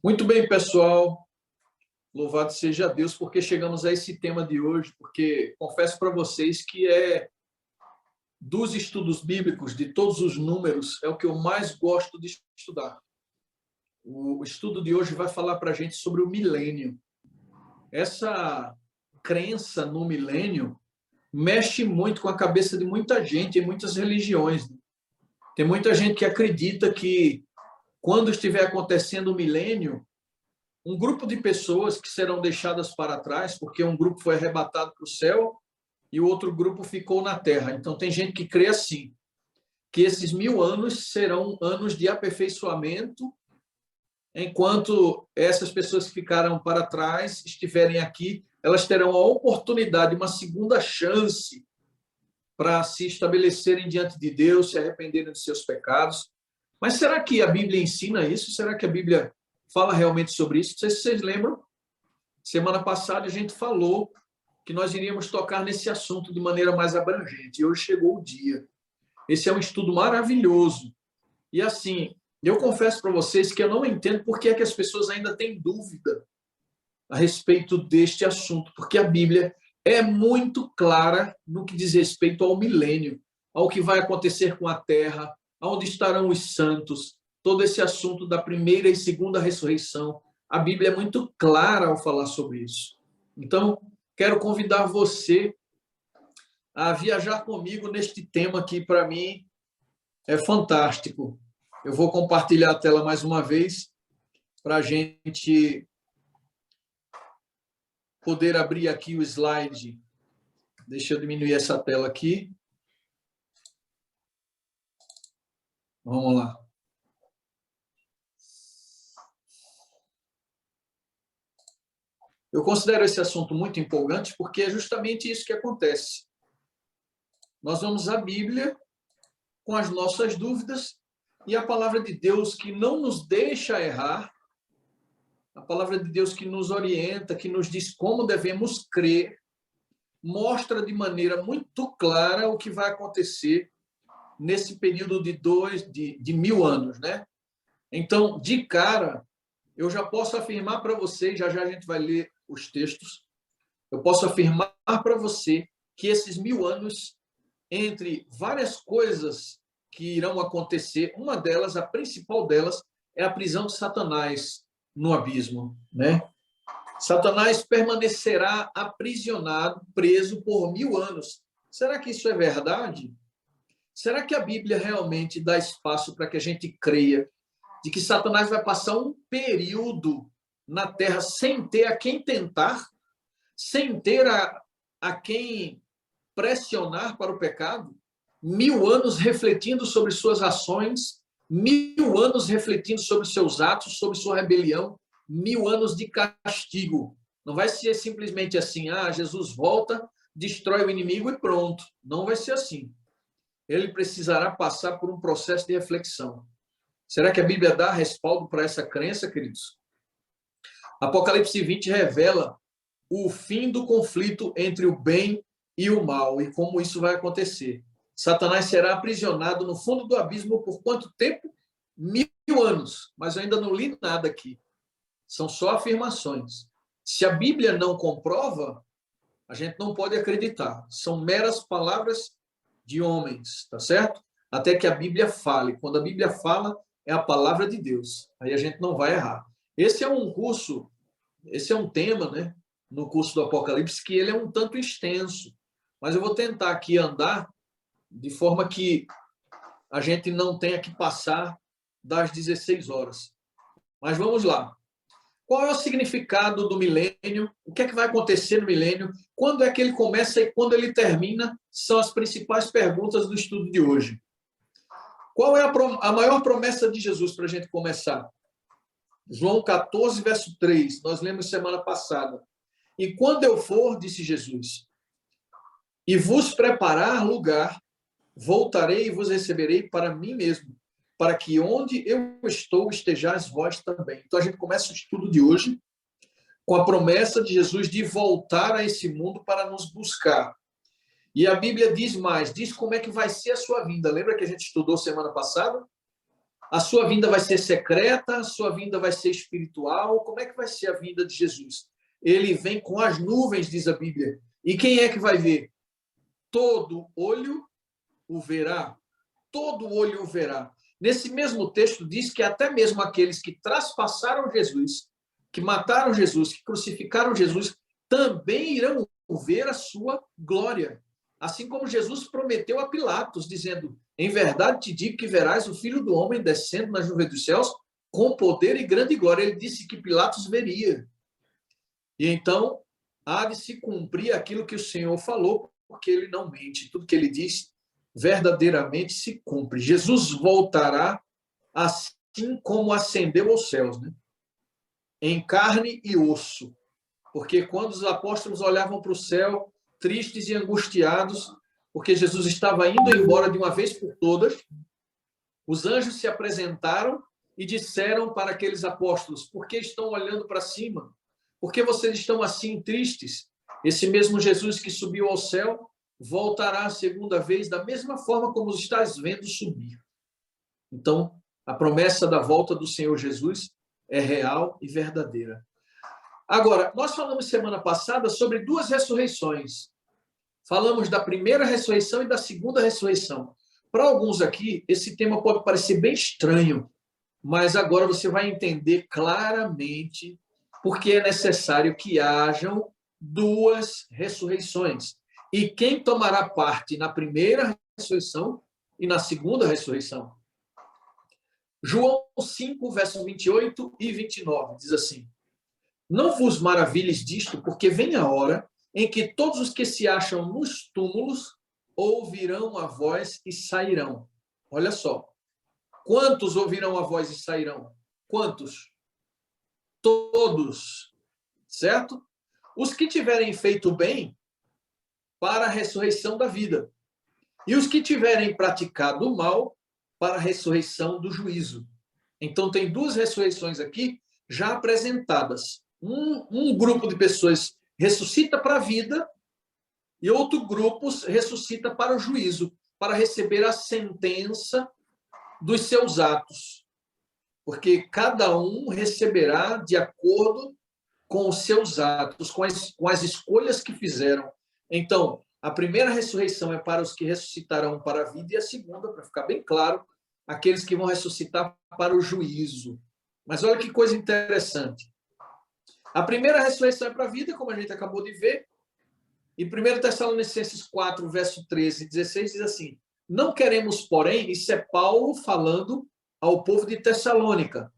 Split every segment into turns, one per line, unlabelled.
Muito bem, pessoal. Louvado seja Deus, porque chegamos a esse tema de hoje, porque confesso para vocês que dos estudos bíblicos, de todos os números, é o que eu mais gosto de estudar. O estudo de hoje vai falar para a gente sobre o milênio. Essa crença no milênio mexe muito com a cabeça de muita gente em muitas religiões. Tem muita gente que acredita que quando estiver acontecendo o milênio, um grupo de pessoas que serão deixadas para trás, porque um grupo foi arrebatado para o céu e o outro grupo ficou na terra. Então, tem gente que crê assim, que esses 1000 anos serão anos de aperfeiçoamento, enquanto essas pessoas que ficaram para trás estiverem aqui, elas terão a oportunidade, uma segunda chance para se estabelecerem diante de Deus, se arrependerem de seus pecados. Mas será que a Bíblia ensina isso? Será que a Bíblia fala realmente sobre isso? Não sei se vocês lembram, semana passada a gente falou que nós iríamos tocar nesse assunto de maneira mais abrangente, e hoje chegou o dia. Esse é um estudo maravilhoso. E assim, eu confesso para vocês que eu não entendo por que é que as pessoas ainda têm dúvida a respeito deste assunto, porque a Bíblia é muito clara no que diz respeito ao milênio, ao que vai acontecer com a terra, aonde estarão os santos, todo esse assunto da primeira e segunda ressurreição. A Bíblia é muito clara ao falar sobre isso. Então, quero convidar você a viajar comigo neste tema que, para mim, é fantástico. Eu vou compartilhar a tela mais uma vez para a gente poder abrir aqui o slide. Deixa eu diminuir essa tela aqui. Vamos lá. Eu considero esse assunto muito empolgante porque é justamente isso que acontece. Nós vamos à Bíblia com as nossas dúvidas e a palavra de Deus que não nos deixa errar, a palavra de Deus que nos orienta, que nos diz como devemos crer, mostra de maneira muito clara o que vai acontecer nesse período de 1000 anos, né? Então, de cara, eu já posso afirmar para vocês, já a gente vai ler os textos, eu posso afirmar para você que esses 1000 anos, entre várias coisas que irão acontecer, uma delas, a principal delas, é a prisão de Satanás no abismo, né? Satanás permanecerá aprisionado, preso por 1000 anos. Será que isso é verdade? Será que a Bíblia realmente dá espaço para que a gente creia de que Satanás vai passar um período na Terra sem ter a quem tentar, sem ter a quem pressionar para o pecado? 1000 anos refletindo sobre suas ações, 1000 anos refletindo sobre seus atos, sobre sua rebelião, 1000 anos de castigo. Não vai ser simplesmente assim, Jesus volta, destrói o inimigo e pronto. Não vai ser assim. Ele precisará passar por um processo de reflexão. Será que a Bíblia dá respaldo para essa crença, queridos? Apocalipse 20 revela o fim do conflito entre o bem e o mal e como isso vai acontecer. Satanás será aprisionado no fundo do abismo por quanto tempo? 1000 anos. Mas eu ainda não li nada aqui. São só afirmações. Se a Bíblia não comprova, a gente não pode acreditar. São meras palavras de homens, tá certo? Até que a Bíblia fale. Quando a Bíblia fala, é a palavra de Deus. Aí a gente não vai errar. Esse é um tema, né, no curso do Apocalipse, que ele é um tanto extenso. Mas eu vou tentar aqui andar de forma que a gente não tenha que passar das 16 horas. Mas vamos lá. Qual é o significado do milênio? O que é que vai acontecer no milênio? Quando é que ele começa e quando ele termina? São as principais perguntas do estudo de hoje. Qual é a maior promessa de Jesus para a gente começar? João 14, verso 3. Nós lemos semana passada. E quando eu for, disse Jesus, e vos preparar lugar, voltarei e vos receberei para mim mesmo, para que onde eu estou estejais vós também. Então a gente começa o estudo de hoje com a promessa de Jesus de voltar a esse mundo para nos buscar. E a Bíblia diz mais, diz como é que vai ser a sua vinda. Lembra que a gente estudou semana passada? A sua vinda vai ser secreta, a sua vinda vai ser espiritual. Como é que vai ser a vinda de Jesus? Ele vem com as nuvens, diz a Bíblia. E quem é que vai ver? Todo olho o verá. Todo olho o verá. Nesse mesmo texto diz que até mesmo aqueles que traspassaram Jesus, que mataram Jesus, que crucificaram Jesus, também irão ver a sua glória. Assim como Jesus prometeu a Pilatos, dizendo: em verdade te digo que verás o Filho do Homem descendo nas nuvens dos céus com poder e grande glória. Ele disse que Pilatos veria. E então há de se cumprir aquilo que o Senhor falou, porque ele não mente. Tudo que ele diz verdadeiramente se cumpre. Jesus voltará assim como ascendeu aos céus, né? Em carne e osso. Porque quando os apóstolos olhavam para o céu, tristes e angustiados, porque Jesus estava indo embora de uma vez por todas, os anjos se apresentaram e disseram para aqueles apóstolos: por que estão olhando para cima? Por que vocês estão assim tristes? Esse mesmo Jesus que subiu ao céu voltará a segunda vez da mesma forma como os estás vendo subir. Então, a promessa da volta do Senhor Jesus é real e verdadeira. Agora, nós falamos semana passada sobre duas ressurreições. Falamos da primeira ressurreição e da segunda ressurreição. Para alguns aqui, esse tema pode parecer bem estranho, mas agora você vai entender claramente porque é necessário que hajam duas ressurreições. E quem tomará parte na primeira ressurreição e na segunda ressurreição? João 5, versos 28 e 29, diz assim: não vos maravilhes disto, porque vem a hora em que todos os que se acham nos túmulos ouvirão a voz e sairão. Olha só. Quantos ouvirão a voz e sairão? Quantos? Todos. Certo? Os que tiverem feito bem, para a ressurreição da vida. E os que tiverem praticado o mal, para a ressurreição do juízo. Então, tem duas ressurreições aqui já apresentadas. Um grupo de pessoas ressuscita para a vida e outro grupo ressuscita para o juízo, para receber a sentença dos seus atos. Porque cada um receberá de acordo com os seus atos, com as escolhas que fizeram. Então, a primeira ressurreição é para os que ressuscitarão para a vida e a segunda, para ficar bem claro, aqueles que vão ressuscitar para o juízo. Mas olha que coisa interessante. A primeira ressurreição é para a vida, como a gente acabou de ver. E 1 Tessalonicenses 4, verso 13 e 16 diz assim: não queremos, porém, isso é Paulo falando ao povo de Tessalônica,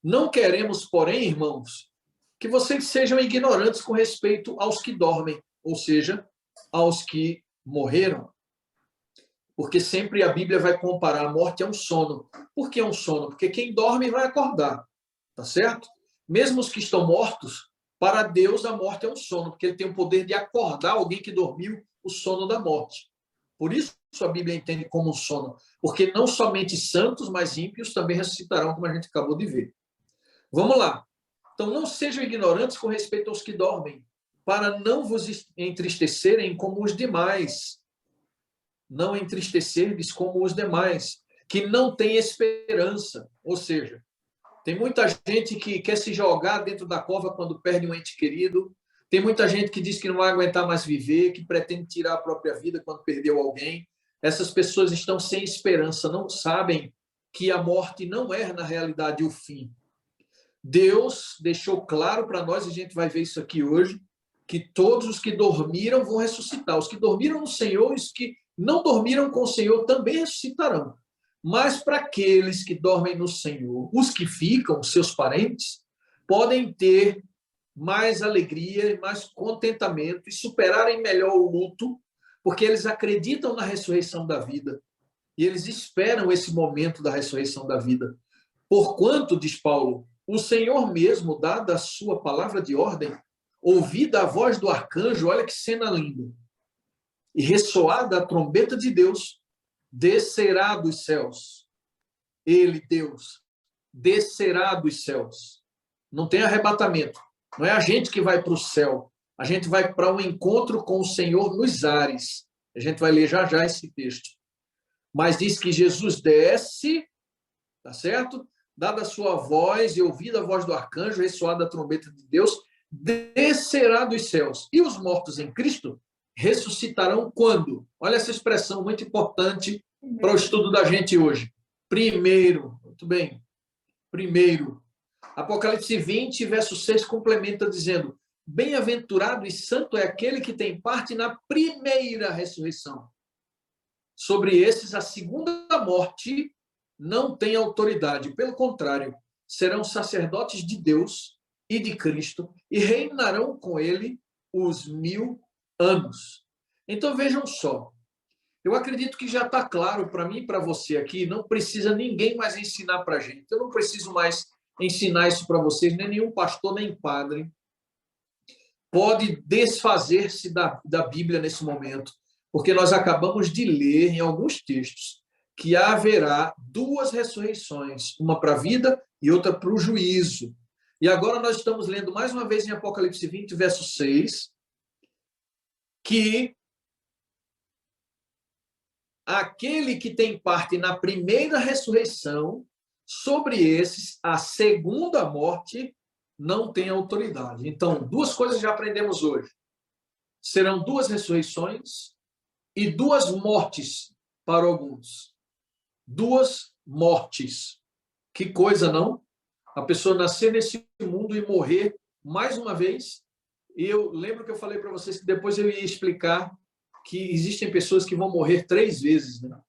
não queremos, porém, irmãos, que vocês sejam ignorantes com respeito aos que dormem, ou seja, aos que morreram. Porque sempre a Bíblia vai comparar a morte a um sono. Por que é um sono? Porque quem dorme vai acordar, tá certo? Mesmo os que estão mortos, para Deus a morte é um sono, porque ele tem o poder de acordar alguém que dormiu o sono da morte. Por isso a Bíblia entende como um sono, porque não somente santos, mas ímpios também ressuscitarão, como a gente acabou de ver. Vamos lá. Então, não sejam ignorantes com respeito aos que dormem, para não vos entristecerem como os demais. Não entristecerdes como os demais, que não têm esperança. Ou seja, tem muita gente que quer se jogar dentro da cova quando perde um ente querido. Tem muita gente que diz que não vai aguentar mais viver, que pretende tirar a própria vida quando perdeu alguém. Essas pessoas estão sem esperança, não sabem que a morte não é, na realidade, o fim. Deus deixou claro para nós, e a gente vai ver isso aqui hoje, que todos os que dormiram vão ressuscitar. Os que dormiram no Senhor, os que não dormiram com o Senhor também ressuscitarão. Mas para aqueles que dormem no Senhor, os que ficam, seus parentes, podem ter mais alegria, mais contentamento e superarem melhor o luto, porque eles acreditam na ressurreição da vida e eles esperam esse momento da ressurreição da vida. Porquanto, diz Paulo, o Senhor mesmo, dada a sua palavra de ordem, ouvida a voz do arcanjo, olha que cena linda, e ressoada a trombeta de Deus, descerá dos céus. Ele, Deus, descerá dos céus. Não tem arrebatamento. Não é a gente que vai para o céu. A gente vai para um encontro com o Senhor nos ares. A gente vai ler já já esse texto. Mas diz que Jesus desce, tá certo? Dada a sua voz e ouvida a voz do arcanjo, ressoada a trombeta de Deus, descerá dos céus. E os mortos em Cristo ressuscitarão quando? Olha essa expressão muito importante para o estudo da gente hoje. Primeiro, muito bem, primeiro. Apocalipse 20, verso 6, complementa dizendo: bem-aventurado e santo é aquele que tem parte na primeira ressurreição. Sobre esses, a segunda morte não tem autoridade. Pelo contrário, serão sacerdotes de Deus e de Cristo e reinarão com ele os 1000 anos. Então, vejam só. Eu acredito que já está claro para mim e para você aqui, não precisa ninguém mais ensinar para a gente. Eu não preciso mais ensinar isso para vocês, nem nenhum pastor, nem padre pode desfazer-se da Bíblia nesse momento, porque nós acabamos de ler em alguns textos que haverá 2 ressurreições, uma para a vida e outra para o juízo. E agora nós estamos lendo mais uma vez em Apocalipse 20, verso 6, que aquele que tem parte na primeira ressurreição, sobre esses, a segunda morte não tem autoridade. Então, 2 coisas já aprendemos hoje. Serão 2 ressurreições e 2 mortes para alguns. 2 mortes. Que coisa, não? A pessoa nascer nesse mundo e morrer mais uma vez. E eu lembro que eu falei para vocês que depois eu ia explicar que existem pessoas que vão morrer 3 vezes, né?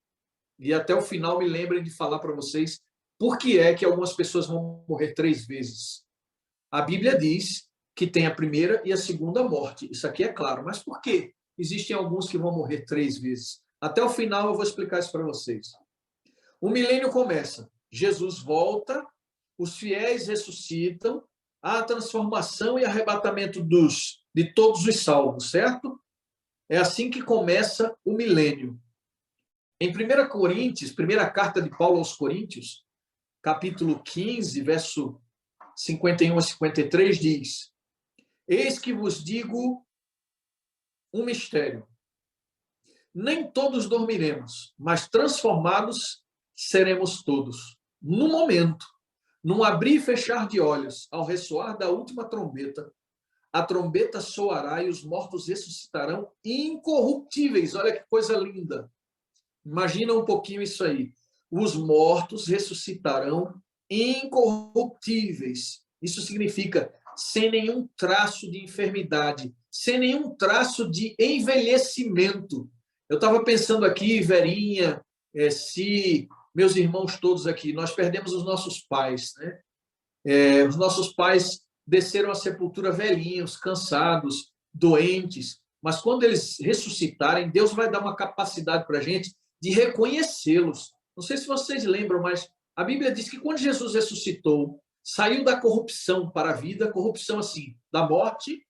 E até o final me lembrem de falar para vocês por que é que algumas pessoas vão morrer 3 vezes. A Bíblia diz que tem a primeira e a segunda morte. Isso aqui é claro. Mas por quê? Existem alguns que vão morrer 3 vezes. Até o final eu vou explicar isso para vocês. O milênio começa. Jesus volta, os fiéis ressuscitam, há a transformação e arrebatamento de todos os salvos, certo? É assim que começa o milênio. Em 1 Coríntios, primeira carta de Paulo aos Coríntios, capítulo 15, verso 51 a 53, diz: eis que vos digo um mistério. Nem todos dormiremos, mas transformados seremos todos. No momento, num abrir e fechar de olhos, ao ressoar da última trombeta, a trombeta soará e os mortos ressuscitarão incorruptíveis. Olha que coisa linda. Imagina um pouquinho isso aí. Os mortos ressuscitarão incorruptíveis. Isso significa sem nenhum traço de enfermidade, sem nenhum traço de envelhecimento. Eu estava pensando aqui, Verinha, se meus irmãos todos aqui, nós perdemos os nossos pais, né? Os nossos pais desceram à sepultura velhinhos, cansados, doentes, mas quando eles ressuscitarem, Deus vai dar uma capacidade para a gente de reconhecê-los. Não sei se vocês lembram, mas a Bíblia diz que quando Jesus ressuscitou, saiu da corrupção para a vida, corrupção assim, da morte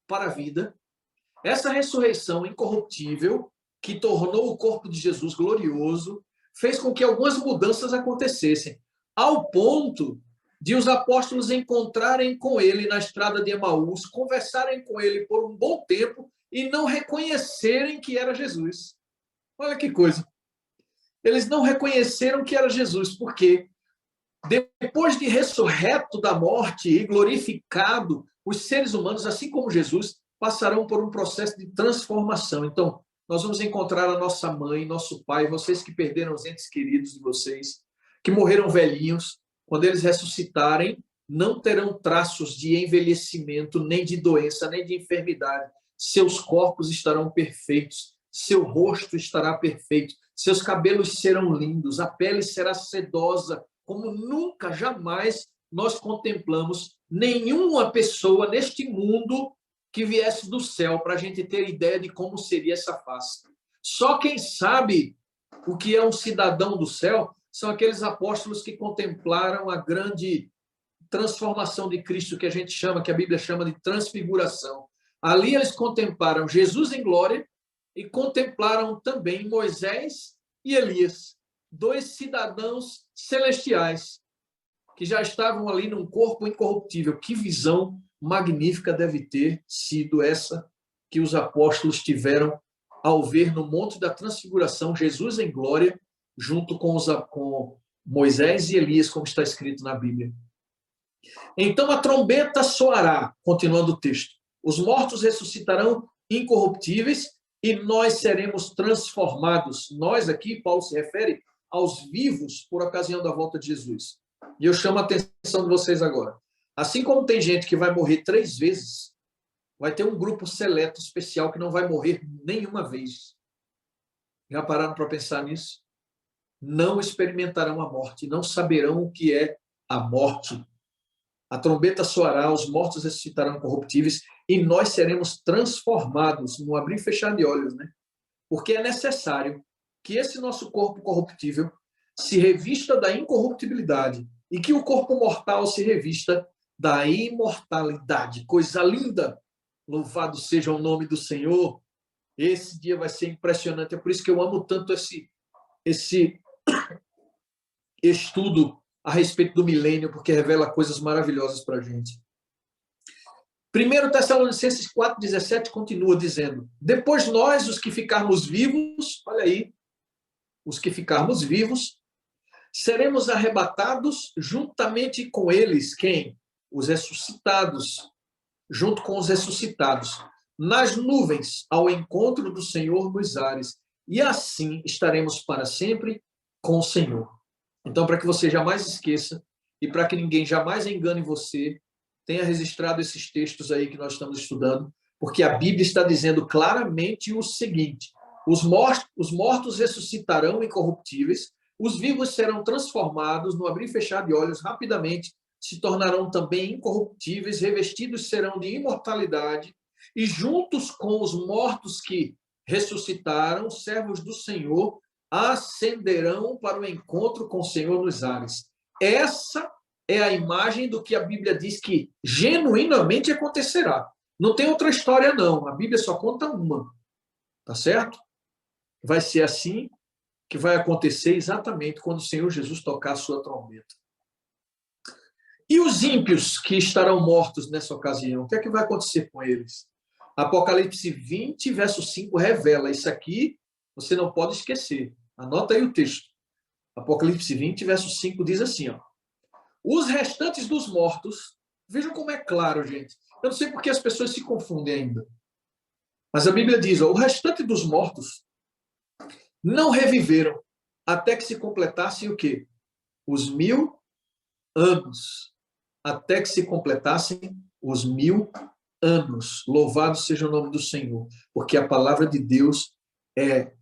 para a vida. Essa ressurreição incorruptível, que tornou o corpo de Jesus glorioso, fez com que algumas mudanças acontecessem, ao ponto de os apóstolos encontrarem com ele na estrada de Emaús, conversarem com ele por um bom tempo e não reconhecerem que era Jesus. Olha que coisa. Eles não reconheceram que era Jesus, porque depois de ressurreto da morte e glorificado, os seres humanos, assim como Jesus, passarão por um processo de transformação. Então, nós vamos encontrar a nossa mãe, nosso pai, vocês que perderam os entes queridos de vocês, que morreram velhinhos, quando eles ressuscitarem, não terão traços de envelhecimento, nem de doença, nem de enfermidade. Seus corpos estarão perfeitos, seu rosto estará perfeito, seus cabelos serão lindos, a pele será sedosa, como nunca, jamais nós contemplamos nenhuma pessoa neste mundo que viesse do céu, para a gente ter ideia de como seria essa face. Só quem sabe o que é um cidadão do céu são aqueles apóstolos que contemplaram a grande transformação de Cristo, que a gente chama, que a Bíblia chama de transfiguração. Ali eles contemplaram Jesus em glória e contemplaram também Moisés e Elias, 2 cidadãos celestiais que já estavam ali num corpo incorruptível. Que visão magnífica deve ter sido essa que os apóstolos tiveram ao ver no Monte da Transfiguração Jesus em glória, junto com Moisés e Elias, como está escrito na Bíblia. Então a trombeta soará, continuando o texto. Os mortos ressuscitarão incorruptíveis e nós seremos transformados. Nós aqui, Paulo se refere aos vivos por ocasião da volta de Jesus. E eu chamo a atenção de vocês agora. Assim como tem gente que vai morrer 3 vezes, vai ter um grupo seleto especial que não vai morrer nenhuma vez. Já pararam para pensar nisso? Não experimentarão a morte, não saberão o que é a morte. A trombeta soará, os mortos ressuscitarão incorruptíveis e nós seremos transformados no abrir e fechar de olhos, né? Porque é necessário que esse nosso corpo corruptível se revista da incorruptibilidade e que o corpo mortal se revista da imortalidade. Coisa linda! Louvado seja o nome do Senhor. Esse dia vai ser impressionante. É por isso que eu amo tanto esse estudo a respeito do milênio, porque revela coisas maravilhosas para a gente. 1 Tessalonicenses 4,17 continua dizendo: depois nós, os que ficarmos vivos, olha aí, os que ficarmos vivos, seremos arrebatados juntamente com eles. Quem? Os ressuscitados, junto com os ressuscitados, nas nuvens, ao encontro do Senhor nos ares. E assim estaremos para sempre com o Senhor. Então, para que você jamais esqueça e para que ninguém jamais engane você, tenha registrado esses textos aí que nós estamos estudando, porque a Bíblia está dizendo claramente o seguinte: os mortos ressuscitarão incorruptíveis, os vivos serão transformados no abrir e fechar de olhos rapidamente, se tornarão também incorruptíveis, revestidos serão de imortalidade, e juntos com os mortos que ressuscitaram, servos do Senhor, ascenderão para o encontro com o Senhor nos ares. Essa é a imagem do que a Bíblia diz que genuinamente acontecerá. Não tem outra história, não. A Bíblia só conta uma. Tá certo? Vai ser assim que vai acontecer exatamente quando o Senhor Jesus tocar a sua trombeta. E os ímpios que estarão mortos nessa ocasião, o que é que vai acontecer com eles? Apocalipse 20, verso 5, revela isso aqui, você não pode esquecer. Anota aí o texto. Apocalipse 20, verso 5 diz assim, ó: os restantes dos mortos, vejam como é claro, gente. Eu não sei porque as pessoas se confundem ainda. Mas a Bíblia diz, ó, o restante dos mortos não reviveram até que se completassem o quê? Os 1000 anos. Até que se completassem os 1000 anos. Louvado seja o nome do Senhor, porque a palavra de Deus é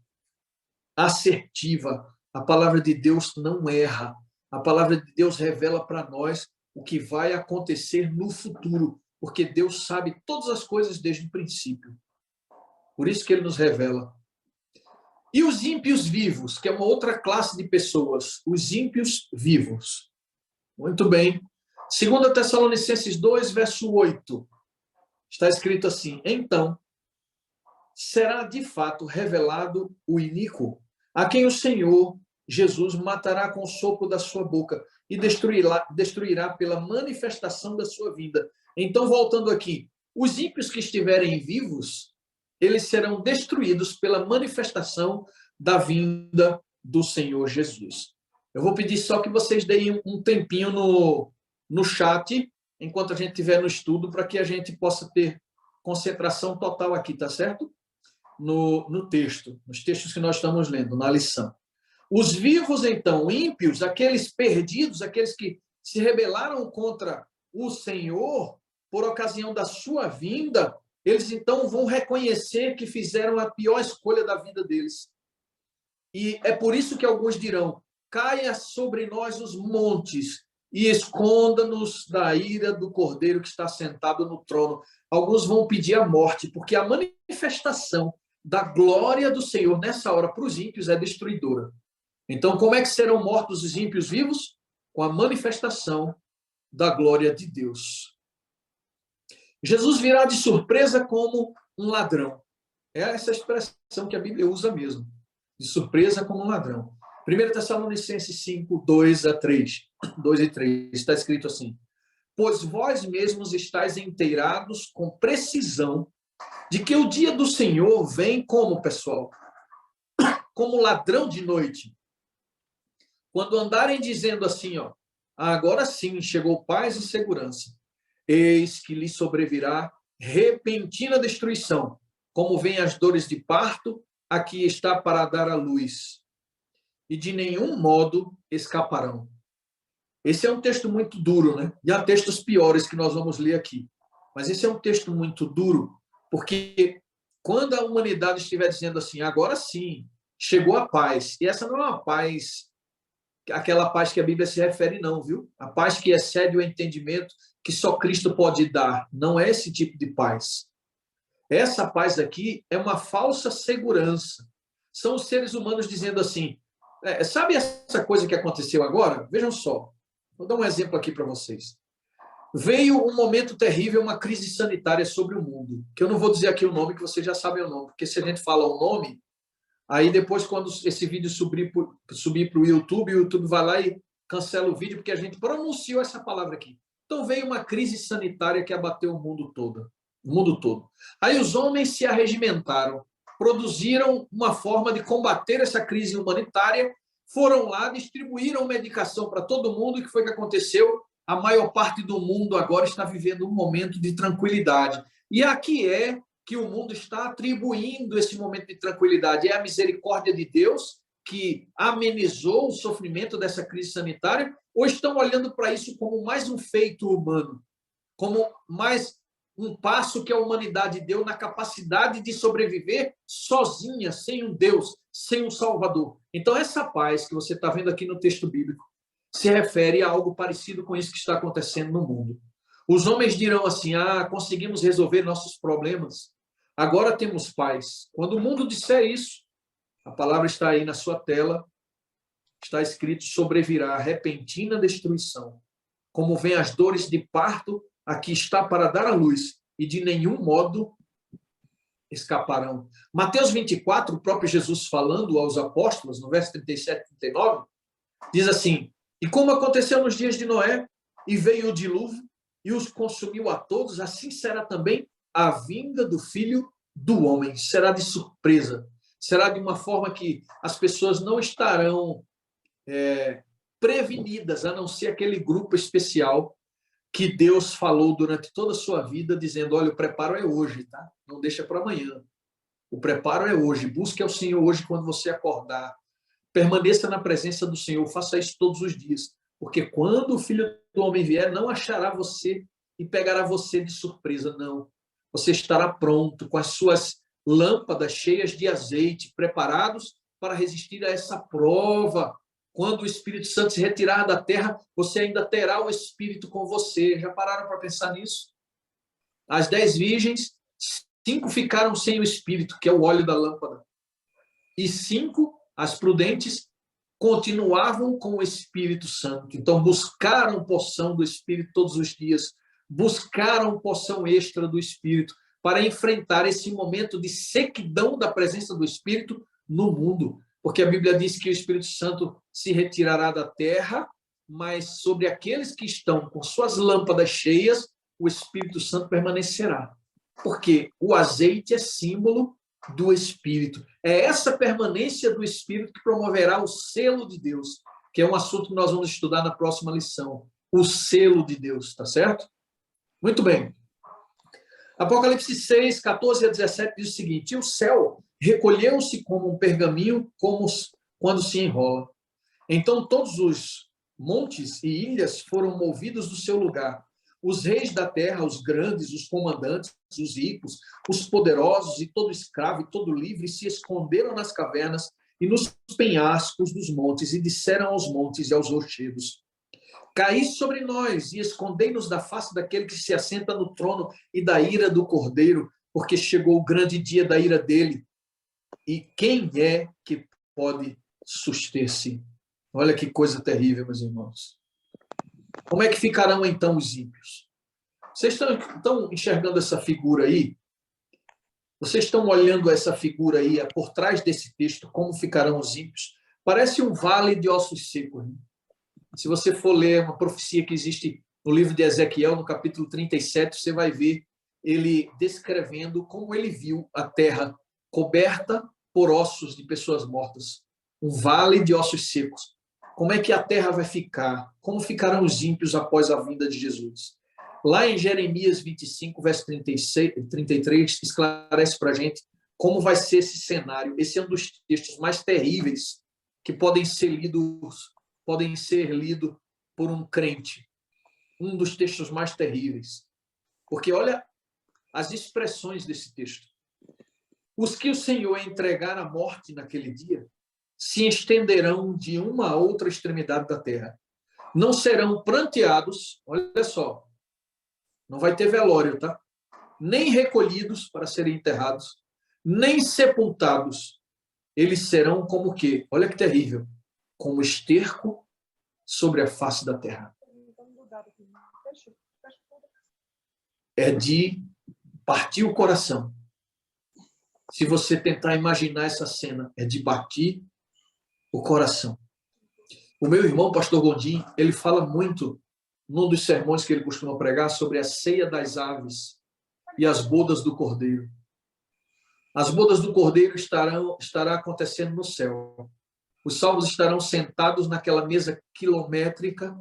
assertiva, a palavra de Deus não erra, a palavra de Deus revela para nós o que vai acontecer no futuro, porque Deus sabe todas as coisas desde o princípio. Por isso que ele nos revela. E os ímpios vivos, que é uma outra classe de pessoas, os ímpios vivos. Muito bem. 2 Tessalonicenses 2, verso 8, está escrito assim: então, será de fato revelado o iníquo, a quem o Senhor Jesus matará com o sopro da sua boca e destruirá pela manifestação da sua vinda. Então, voltando aqui, os ímpios que estiverem vivos, eles serão destruídos pela manifestação da vinda do Senhor Jesus. Eu vou pedir só que vocês deem um tempinho no chat, enquanto a gente estiver no estudo, para que a gente possa ter concentração total aqui, tá certo? No texto, nos textos que nós estamos lendo, na lição. Os vivos, então, ímpios, aqueles perdidos, aqueles que se rebelaram contra o Senhor por ocasião da sua vinda, eles então vão reconhecer que fizeram a pior escolha da vida deles. E é por isso que alguns dirão: caia sobre nós os montes e esconda-nos da ira do Cordeiro que está sentado no trono. Alguns vão pedir a morte, porque a manifestação da glória do Senhor nessa hora para os ímpios é destruidora. Então, como é que serão mortos os ímpios vivos? Com a manifestação da glória de Deus. Jesus virá de surpresa como um ladrão. É essa expressão que a Bíblia usa mesmo. De surpresa como um ladrão. 1 Tessalonicenses 5, 2 e 3, está escrito assim: pois vós mesmos estáis inteirados com precisão de que o dia do Senhor vem como, pessoal? Como ladrão de noite. quando andarem dizendo assim, ó, agora sim chegou paz e segurança, eis que lhe sobrevirá repentina destruição, como vêm as dores de parto, aqui está para dar à luz, e de nenhum modo escaparão. Esse é um texto muito duro, né? E há textos piores que nós vamos ler aqui. Mas esse é um texto muito duro, porque quando a humanidade estiver dizendo assim, agora sim, chegou a paz, e essa não é uma paz, aquela paz que a Bíblia se refere, não, viu? A paz que excede o entendimento que só Cristo pode dar. Não é esse tipo de paz. Essa paz aqui é uma falsa segurança. São os seres humanos dizendo assim, sabe essa coisa que aconteceu agora? Vejam só. Vou dar um exemplo aqui para vocês. Veio um momento terrível, uma crise sanitária sobre o mundo, que eu não vou dizer aqui o nome, que vocês já sabem o nome, porque se a gente fala o nome, aí depois, quando esse vídeo subir para o YouTube vai lá e cancela o vídeo, porque a gente pronunciou essa palavra aqui. Então veio uma crise sanitária que abateu o mundo todo. O mundo todo. Aí os homens se arregimentaram, produziram uma forma de combater essa crise humanitária, foram lá, distribuíram medicação para todo mundo, e o que foi que aconteceu? A maior parte do mundo agora está vivendo um momento de tranquilidade. E aqui é que o mundo está atribuindo esse momento de tranquilidade. É a misericórdia de Deus que amenizou o sofrimento dessa crise sanitária, ou estão olhando para isso como mais um feito humano, como mais um passo que a humanidade deu na capacidade de sobreviver sozinha, sem um Deus, sem um Salvador. Então, essa paz que você está vendo aqui no texto bíblico se refere a algo parecido com isso que está acontecendo no mundo. Os homens dirão assim, conseguimos resolver nossos problemas, agora temos paz. Quando o mundo disser isso, a palavra está aí na sua tela, está escrito, sobrevirá repentina destruição. Como vêm as dores de parto, aqui está para dar à luz, e de nenhum modo escaparão. Mateus 24, o próprio Jesus falando aos apóstolos, no verso 37 e 39, diz assim, e como aconteceu nos dias de Noé, e veio o dilúvio, e os consumiu a todos, assim será também a vinda do Filho do Homem. Será de surpresa. Será de uma forma que as pessoas não estarão prevenidas, a não ser aquele grupo especial que Deus falou durante toda a sua vida, dizendo, olha, o preparo é hoje, tá? Não deixa para amanhã. O preparo é hoje. Busque ao Senhor hoje quando você acordar. Permaneça na presença do Senhor. Faça isso todos os dias. Porque quando o Filho do Homem vier, não achará você e pegará você de surpresa, não. Você estará pronto, com as suas lâmpadas cheias de azeite, preparados para resistir a essa prova. Quando o Espírito Santo se retirar da terra, você ainda terá o Espírito com você. Já pararam para pensar nisso? As 10 virgens, 5 ficaram sem o Espírito, que é o óleo da lâmpada. E 5, as prudentes, continuavam com o Espírito Santo. Então, buscaram porção do Espírito todos os dias, buscaram porção extra do Espírito para enfrentar esse momento de sequidão da presença do Espírito no mundo. Porque a Bíblia diz que o Espírito Santo se retirará da terra, mas sobre aqueles que estão com suas lâmpadas cheias, o Espírito Santo permanecerá. Porque o azeite é símbolo do Espírito. É essa permanência do Espírito que promoverá o selo de Deus, que é um assunto que nós vamos estudar na próxima lição. O selo de Deus, tá certo? Muito bem. Apocalipse 6, 14 a 17 diz o seguinte, e o céu recolheu-se como um pergaminho, como quando se enrola. Então todos os montes e ilhas foram movidos do seu lugar. Os reis da terra, os grandes, os comandantes, os ricos, os poderosos e todo escravo e todo livre se esconderam nas cavernas e nos penhascos dos montes e disseram aos montes e aos rochedos, caí sobre nós e escondei-nos da face daquele que se assenta no trono e da ira do Cordeiro, porque chegou o grande dia da ira dele. E quem é que pode suster-se? Olha que coisa terrível, meus irmãos. Como é que ficarão então os ímpios? Vocês estão enxergando essa figura aí? Vocês estão olhando essa figura aí, por trás desse texto, como ficarão os ímpios? Parece um vale de ossos secos. Né? Se você for ler uma profecia que existe no livro de Ezequiel, no capítulo 37, você vai ver ele descrevendo como ele viu a terra coberta por ossos de pessoas mortas. Um vale de ossos secos. como é que a terra vai ficar, como ficarão os ímpios após a vinda de Jesus. Lá em Jeremias 25, verso 33, esclarece para a gente como vai ser esse cenário. Esse é um dos textos mais terríveis que podem ser lidos por um crente. Um dos textos mais terríveis. Porque olha as expressões desse texto. Os que o Senhor entregar à morte naquele dia se estenderão de uma a outra extremidade da terra. Não serão pranteados, olha só, não vai ter velório, tá? Nem recolhidos para serem enterrados, nem sepultados. Eles serão como o quê? Olha que terrível. Como esterco sobre a face da terra. É de partir o coração. Se você tentar imaginar essa cena, é de partir o coração. O meu irmão, pastor Gondim, ele fala muito, num dos sermões que ele costuma pregar, sobre a ceia das aves e as bodas do cordeiro. As bodas do cordeiro estará acontecendo no céu. Os salvos estarão sentados naquela mesa quilométrica,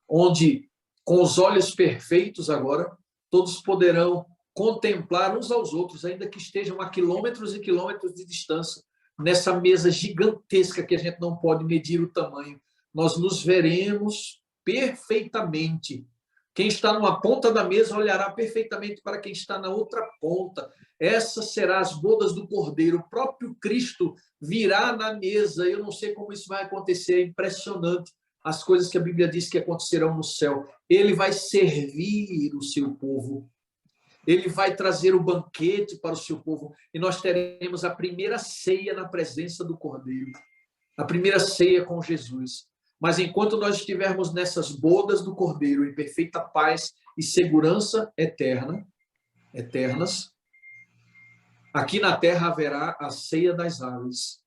onde, com os olhos perfeitos agora, todos poderão contemplar uns aos outros, ainda que estejam a quilômetros e quilômetros de distância, nessa mesa gigantesca que a gente não pode medir o tamanho. Nós nos veremos perfeitamente. Quem está numa ponta da mesa olhará perfeitamente para quem está na outra ponta. Essas serão as bodas do Cordeiro. O próprio Cristo virá na mesa. Eu não sei como isso vai acontecer. É impressionante as coisas que a Bíblia diz que acontecerão no céu. Ele vai servir o seu povo. Ele vai trazer o banquete para o seu povo. E nós teremos a primeira ceia na presença do Cordeiro. A primeira ceia com Jesus. Mas enquanto nós estivermos nessas bodas do Cordeiro, em perfeita paz e segurança eternas, aqui na terra haverá a ceia das aves.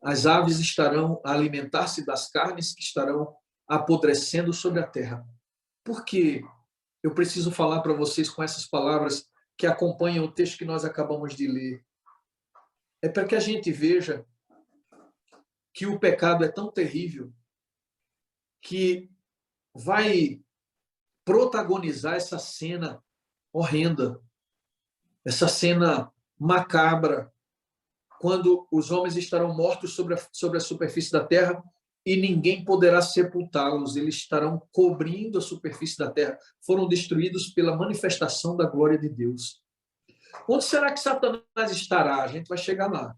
As aves estarão a alimentar-se das carnes que estarão apodrecendo sobre a terra. Por quê? Eu preciso falar para vocês com essas palavras que acompanham o texto que nós acabamos de ler. É para que a gente veja que o pecado é tão terrível que vai protagonizar essa cena horrenda, essa cena macabra, quando os homens estarão mortos sobre a superfície da terra e ninguém poderá sepultá-los. Eles estarão cobrindo a superfície da terra. Foram destruídos pela manifestação da glória de Deus. Onde será que Satanás estará? A gente vai chegar lá.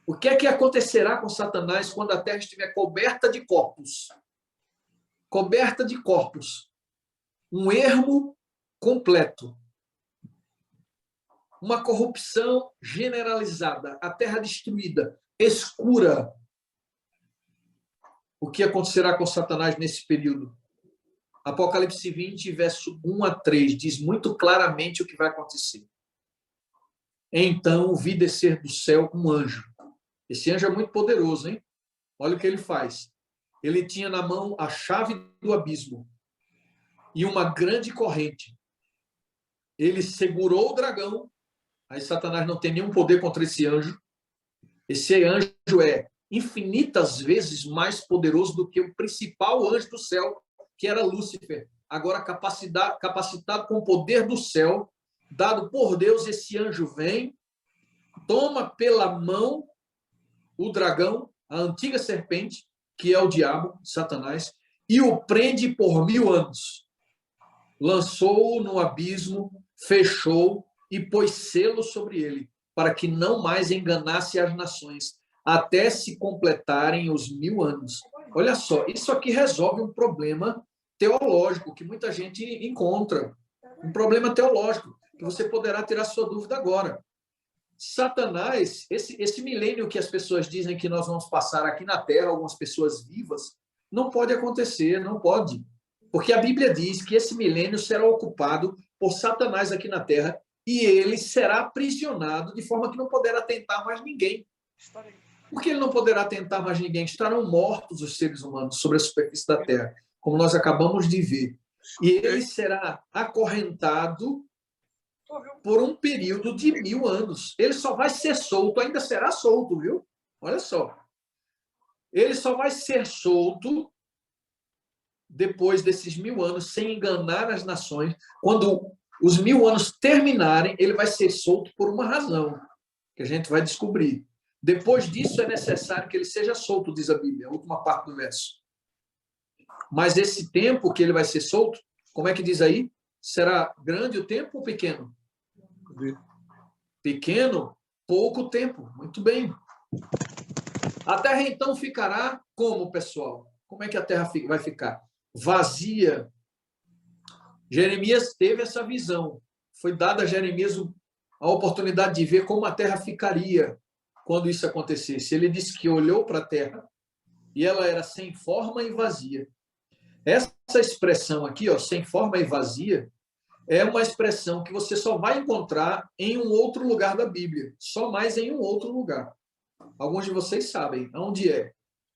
O que é que acontecerá com Satanás quando a terra estiver coberta de corpos? Coberta de corpos. Um ermo completo. Uma corrupção generalizada. A terra destruída, escura. O que acontecerá com Satanás nesse período? Apocalipse 20, verso 1 a 3, diz muito claramente o que vai acontecer. Então vi descer do céu um anjo. Esse anjo é muito poderoso, hein? Olha o que ele faz. Ele tinha na mão a chave do abismo e uma grande corrente. Ele segurou o dragão. Aí Satanás não tem nenhum poder contra esse anjo. Esse anjo é infinitas vezes mais poderoso do que o principal anjo do céu, que era Lúcifer. Agora capacitado com o poder do céu, dado por Deus, esse anjo vem, toma pela mão o dragão, a antiga serpente, que é o diabo, Satanás, e o prende por 1000 anos. Lançou-o no abismo, fechou e pôs selo sobre ele, para que não mais enganasse as nações, até se completarem os 1000 anos. Olha só, isso aqui resolve um problema teológico que muita gente encontra. Um problema teológico, que você poderá tirar sua dúvida agora. Satanás, esse milênio que as pessoas dizem que nós vamos passar aqui na Terra, algumas pessoas vivas, não pode acontecer, não pode. Porque a Bíblia diz que esse milênio será ocupado por Satanás aqui na Terra e ele será aprisionado de forma que não poderá tentar mais ninguém. Por que ele não poderá tentar mais ninguém? Estarão mortos os seres humanos sobre a superfície da Terra, como nós acabamos de ver. E ele será acorrentado por um período de 1000 anos. Ele só vai ser solto, ainda será solto, viu? Olha só. Ele só vai ser solto depois desses 1000 anos, sem enganar as nações. Quando os 1000 anos terminarem, ele vai ser solto por uma razão, que a gente vai descobrir. Depois disso, é necessário que ele seja solto, diz a Bíblia, a última parte do verso. Mas esse tempo que ele vai ser solto, como é que diz aí? Será grande o tempo ou pequeno? Pequeno, pouco tempo. Muito bem. A terra então ficará como, pessoal? Como é que a terra vai ficar? Vazia. Jeremias teve essa visão. Foi dada a Jeremias a oportunidade de ver como a terra ficaria quando isso acontecesse. Ele disse que olhou para a terra e ela era sem forma e vazia. Essa expressão aqui, ó, sem forma e vazia, é uma expressão que você só vai encontrar em um outro lugar da Bíblia. Só mais em um outro lugar. Alguns de vocês sabem onde é.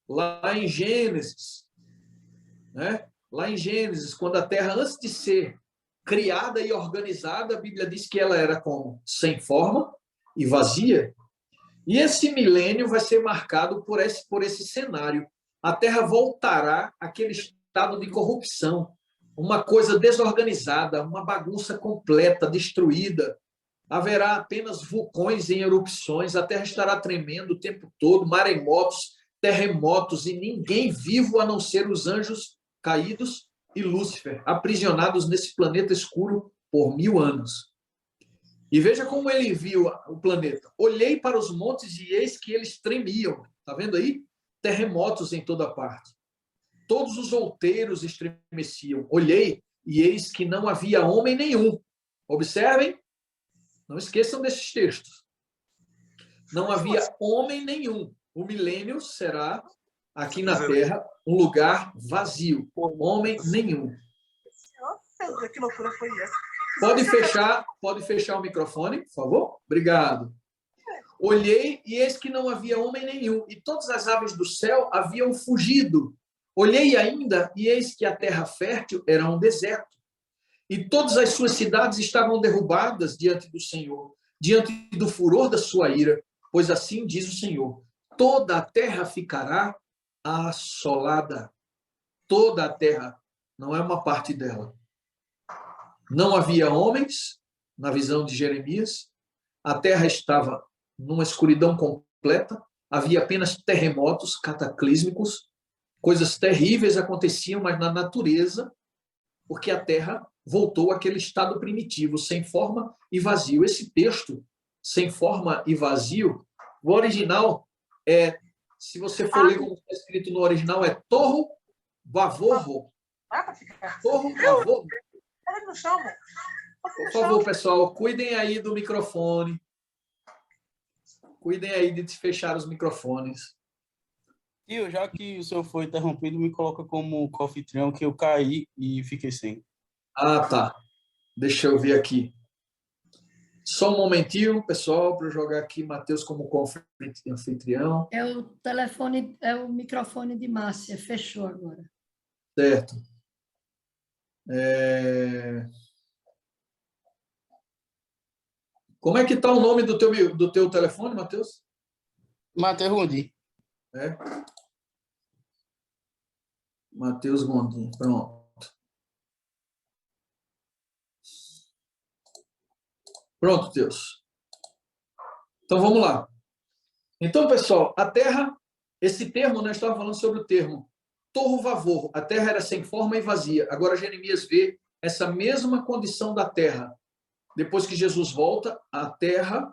Lá em Gênesis. Né? Lá em Gênesis, quando a terra, antes de ser criada e organizada, a Bíblia diz que ela era como? Sem forma e vazia. E esse milênio vai ser marcado por esse cenário. A terra voltará àquele estado de corrupção, uma coisa desorganizada, uma bagunça completa, destruída. Haverá apenas vulcões em erupções, a terra estará tremendo o tempo todo, maremotos, terremotos, e ninguém vivo a não ser os anjos caídos e Lúcifer, aprisionados nesse planeta escuro por 1000 anos. E veja como ele viu o planeta. Olhei para os montes e eis que eles tremiam. Está vendo aí? Terremotos em toda parte. Todos os outeiros estremeciam. Olhei e eis que não havia homem nenhum. Observem, não esqueçam desses textos. Não havia homem nenhum. O milênio será, aqui na Terra, um lugar vazio. Homem nenhum.
Que loucura foi essa?
Pode fechar o microfone, por favor? Obrigado. Olhei e eis que não havia homem nenhum, e todas as aves do céu haviam fugido. Olhei ainda e eis que a terra fértil era um deserto, e todas as suas cidades estavam derrubadas diante do Senhor, diante do furor da sua ira, pois assim diz o Senhor: toda a terra ficará assolada. Toda a terra, não é uma parte dela. Não havia homens, na visão de Jeremias, a terra estava numa escuridão completa, havia apenas terremotos cataclísmicos, coisas terríveis aconteciam, mas na natureza, porque a terra voltou àquele estado primitivo, sem forma e vazio. Esse texto, sem forma e vazio, o original se você for ler como está escrito no original, é torro vavorro. Torro vavorro.
No chão,
por favor, pessoal, cuidem aí do microfone. Cuidem aí de fechar os microfones.
Tio, já que o senhor foi interrompido, me coloca como co-anfitrião, que eu caí e fiquei sem.
Ah, tá. Deixa eu ver aqui. Só um momentinho, pessoal, para eu jogar aqui Matheus como co-anfitrião.
É o telefone, é o microfone de Márcia. Fechou agora.
Certo. Como é que está o nome do teu telefone, Matheus?
Matheus Gondim.
Matheus Gondim, pronto. Pronto, Deus. Então, vamos lá. Então, pessoal, a terra, esse termo, nós estávamos falando sobre o termo torro vavorro. A terra era sem forma e vazia. Agora, Jeremias vê essa mesma condição da terra. Depois que Jesus volta, a terra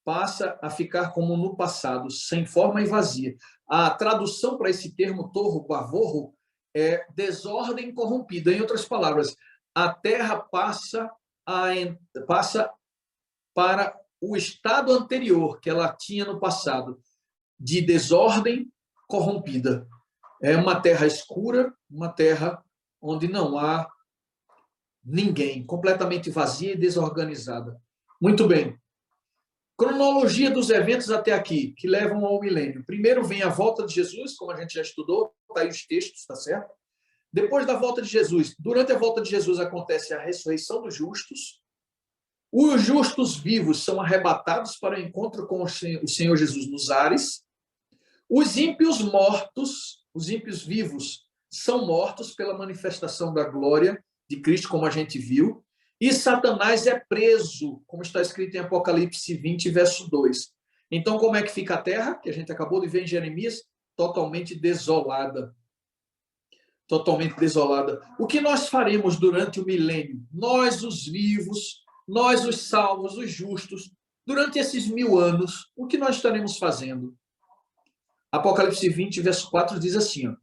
passa a ficar como no passado, sem forma e vazia. A tradução para esse termo torro vavorro é desordem corrompida. Em outras palavras, a terra passa para o estado anterior que ela tinha no passado, de desordem corrompida. É uma terra escura, uma terra onde não há ninguém, completamente vazia e desorganizada. Muito bem. Cronologia dos eventos até aqui, que levam ao milênio. Primeiro vem a volta de Jesus, como a gente já estudou, está aí os textos, tá certo? Depois da volta de Jesus, durante a volta de Jesus acontece a ressurreição dos justos. Os justos vivos são arrebatados para o encontro com o Senhor Jesus nos ares. Os ímpios mortos, os ímpios vivos, são mortos pela manifestação da glória de Cristo, como a gente viu, e Satanás é preso, como está escrito em Apocalipse 20, verso 2. Então, como é que fica a terra, que a gente acabou de ver em Jeremias? Totalmente desolada. Totalmente desolada. O que nós faremos durante o milênio? Nós, os vivos, nós, os salvos, os justos, durante esses 1000 anos, o que nós estaremos fazendo? Apocalipse 20, verso 4 diz assim, ó,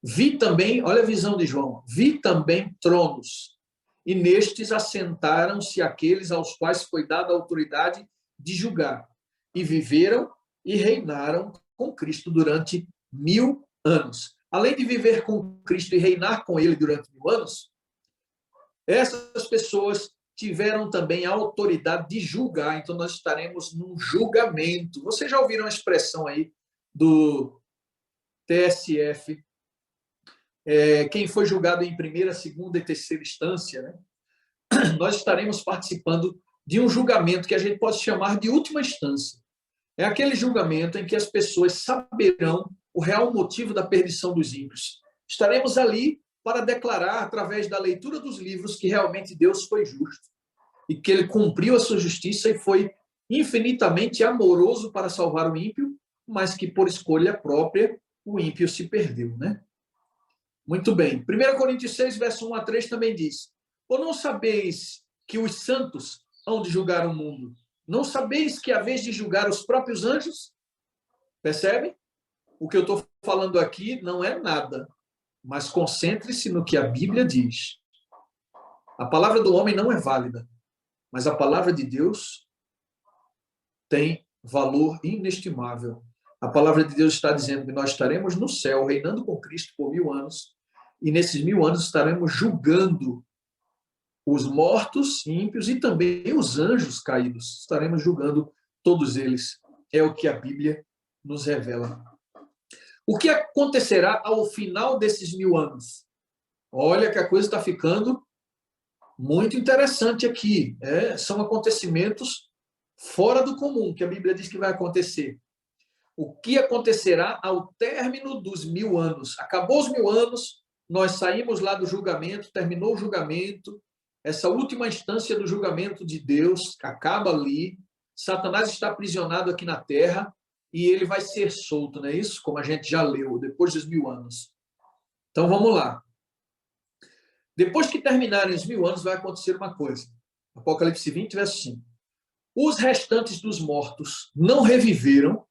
vi também, olha a visão de João, vi também tronos, e nestes assentaram-se aqueles aos quais foi dada a autoridade de julgar, e viveram e reinaram com Cristo durante 1000 anos. Além de viver com Cristo e reinar com ele durante 1000 anos, essas pessoas tiveram também a autoridade de julgar, então nós estaremos num julgamento. Vocês já ouviram a expressão aí do TSF, quem foi julgado em primeira, segunda e terceira instância, né? Nós estaremos participando de um julgamento que a gente pode chamar de última instância. É aquele julgamento em que as pessoas saberão o real motivo da perdição dos ímpios. Estaremos ali para declarar, através da leitura dos livros, que realmente Deus foi justo e que ele cumpriu a sua justiça e foi infinitamente amoroso para salvar o ímpio, mas que por escolha própria o ímpio se perdeu, né? Muito bem. 1 Coríntios 6, verso 1 a 3 também diz, ou não sabeis que os santos hão de julgar o mundo? Não sabeis que a vez de julgar os próprios anjos? Percebe? O que eu estou falando aqui não é nada, mas concentre-se no que a Bíblia diz. A palavra do homem não é válida, mas a palavra de Deus tem valor inestimável. A palavra de Deus está dizendo que nós estaremos no céu, reinando com Cristo por 1000 anos, e nesses 1000 anos estaremos julgando os mortos, ímpios e também os anjos caídos. Estaremos julgando todos eles. É o que a Bíblia nos revela. O que acontecerá ao final desses 1000 anos? Olha que a coisa está ficando muito interessante aqui. São acontecimentos fora do comum que a Bíblia diz que vai acontecer. O que acontecerá ao término dos 1000 anos? Acabou os 1000 anos, nós saímos lá do julgamento, terminou o julgamento, essa última instância do julgamento de Deus acaba ali, Satanás está aprisionado aqui na terra e ele vai ser solto, não é isso? Como a gente já leu, depois dos 1000 anos. Então, vamos lá. Depois que terminarem os 1000 anos, vai acontecer uma coisa. Apocalipse 20, verso 5. Os restantes dos mortos não reviveram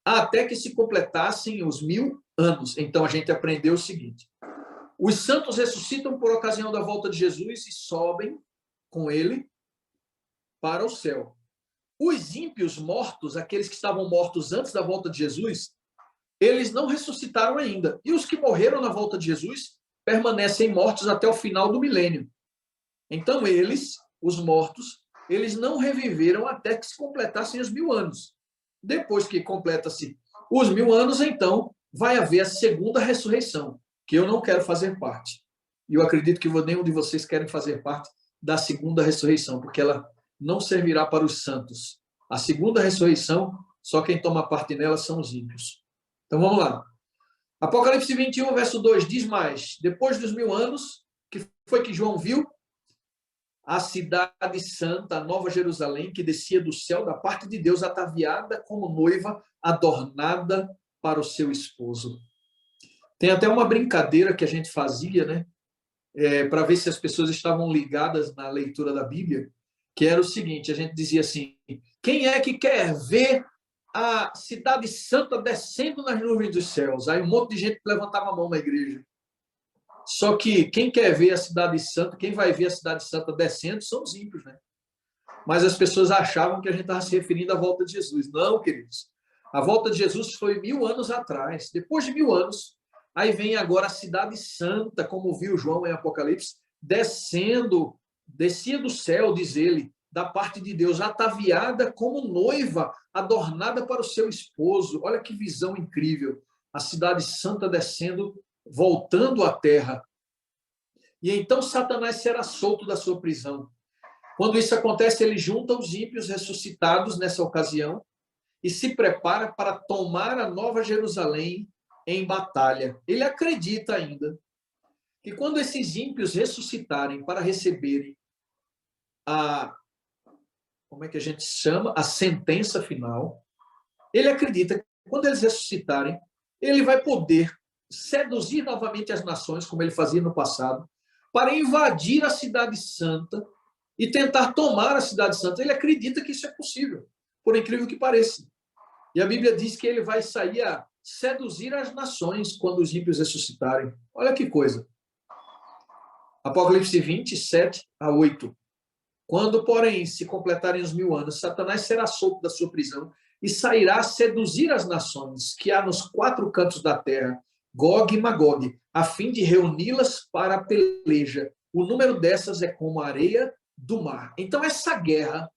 até que se completassem os 1000 anos. Então, a gente aprendeu o seguinte. Os santos ressuscitam por ocasião da volta de Jesus e sobem com ele para o céu. Os ímpios mortos, aqueles que estavam mortos antes da volta de Jesus, eles não ressuscitaram ainda. E os que morreram na volta de Jesus permanecem mortos até o final do milênio. Então, eles, os mortos, eles não reviveram até que se completassem os 1000 anos. Depois que completa-se os 1000 anos, então, vai haver a segunda ressurreição, que eu não quero fazer parte. E eu acredito que nenhum de vocês querem fazer parte da segunda ressurreição, porque ela não servirá para os santos. A segunda ressurreição, só quem toma parte nela são os ímpios. Então, vamos lá. Apocalipse 21, verso 2 diz mais. Depois dos 1000 anos, que foi que João viu? A cidade santa, a Nova Jerusalém, que descia do céu da parte de Deus, ataviada como noiva, adornada para o seu esposo. Tem até uma brincadeira que a gente fazia, né? Para ver se as pessoas estavam ligadas na leitura da Bíblia, que era o seguinte, a gente dizia assim, quem é que quer ver a cidade santa descendo nas nuvens dos céus? Aí um monte de gente levantava a mão na igreja. Só que quem quer ver a cidade santa, quem vai ver a cidade santa descendo são os ímpios, né? Mas as pessoas achavam que a gente estava se referindo à volta de Jesus. Não, queridos. A volta de Jesus foi 1000 anos atrás. Depois de 1000 anos, aí vem agora a cidade santa, como viu João em Apocalipse, descia do céu, diz ele, da parte de Deus, ataviada como noiva, adornada para o seu esposo. Olha que visão incrível. A cidade santa descendo, voltando à terra. E então Satanás será solto da sua prisão. Quando isso acontece, ele junta os ímpios ressuscitados nessa ocasião e se prepara para tomar a Nova Jerusalém em batalha. Ele acredita ainda que quando esses ímpios ressuscitarem para receberem como é que a gente chama? A sentença final, ele acredita que quando eles ressuscitarem, ele vai poder seduzir novamente as nações, como ele fazia no passado, para invadir a Cidade Santa e tentar tomar a Cidade Santa. Ele acredita que isso é possível, por incrível que pareça. E a Bíblia diz que ele vai sair a seduzir as nações quando os ímpios ressuscitarem. Olha que coisa. Apocalipse 27-8. Quando, porém, se completarem os 1000 anos, Satanás será solto da sua prisão e sairá a seduzir as nações que há nos 4 cantos da terra, Gog e Magog, a fim de reuni-las para a peleja. O número dessas é como a areia do mar. Então, essa guerra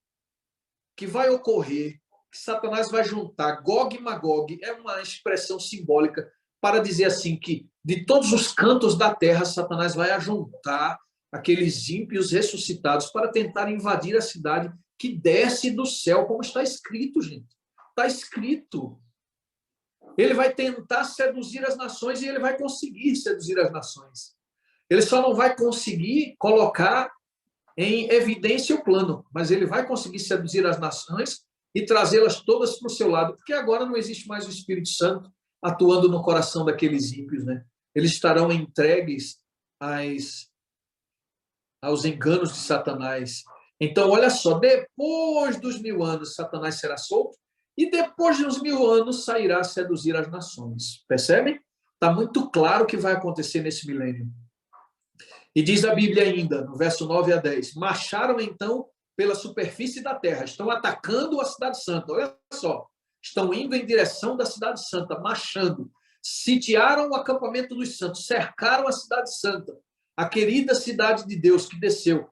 que vai ocorrer, que Satanás vai juntar Gog e Magog, é uma expressão simbólica para dizer assim que de todos os cantos da terra, Satanás vai ajuntar aqueles ímpios ressuscitados para tentar invadir a cidade que desce do céu, como está escrito, gente. Está escrito. Ele vai tentar seduzir as nações e ele vai conseguir seduzir as nações. Ele só não vai conseguir colocar em evidência o plano, mas ele vai conseguir seduzir as nações e trazê-las todas para o seu lado, porque agora não existe mais o Espírito Santo atuando no coração daqueles ímpios, né? Eles estarão entregues aos enganos de Satanás. Então, olha só, depois dos 1000 anos, Satanás será solto, e depois dos 1000 anos sairá a seduzir as nações. Percebem? Está muito claro o que vai acontecer nesse milênio. E diz a Bíblia ainda, no verso 9-10, marcharam então pela superfície da terra, estão atacando a cidade santa, olha só, estão indo em direção da cidade santa, marchando, sitiaram o acampamento dos santos, cercaram a cidade santa, a querida cidade de Deus que desceu.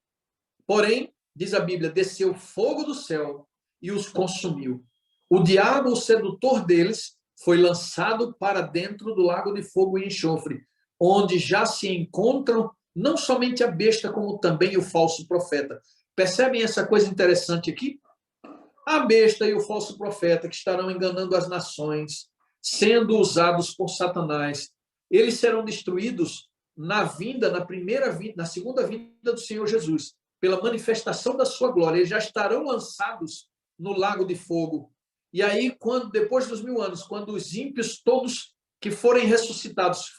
Porém, diz a Bíblia, desceu fogo do céu e os consumiu. O diabo, o sedutor deles, foi lançado para dentro do lago de fogo e enxofre, onde já se encontram não somente a besta, como também o falso profeta. Percebem essa coisa interessante aqui? A besta e o falso profeta que estarão enganando as nações, sendo usados por Satanás, eles serão destruídos na segunda vinda do Senhor Jesus, pela manifestação da sua glória. Eles já estarão lançados no lago de fogo. E aí, depois dos 1000 anos, quando os ímpios todos que forem ressuscitados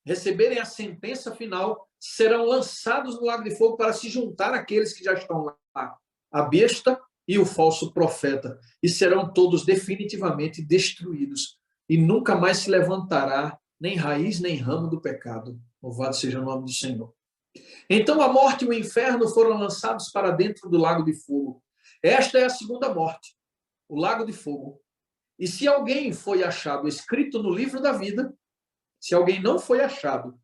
receberem a sentença final, serão lançados no lago de fogo para se juntar àqueles que já estão lá, a besta e o falso profeta, e serão todos definitivamente destruídos, e nunca mais se levantará nem raiz nem ramo do pecado. Louvado seja o nome do Senhor. Então a morte e o inferno foram lançados para dentro do lago de fogo. Esta é a segunda morte, o lago de fogo. E se alguém foi achado escrito no livro da vida, se alguém não foi achado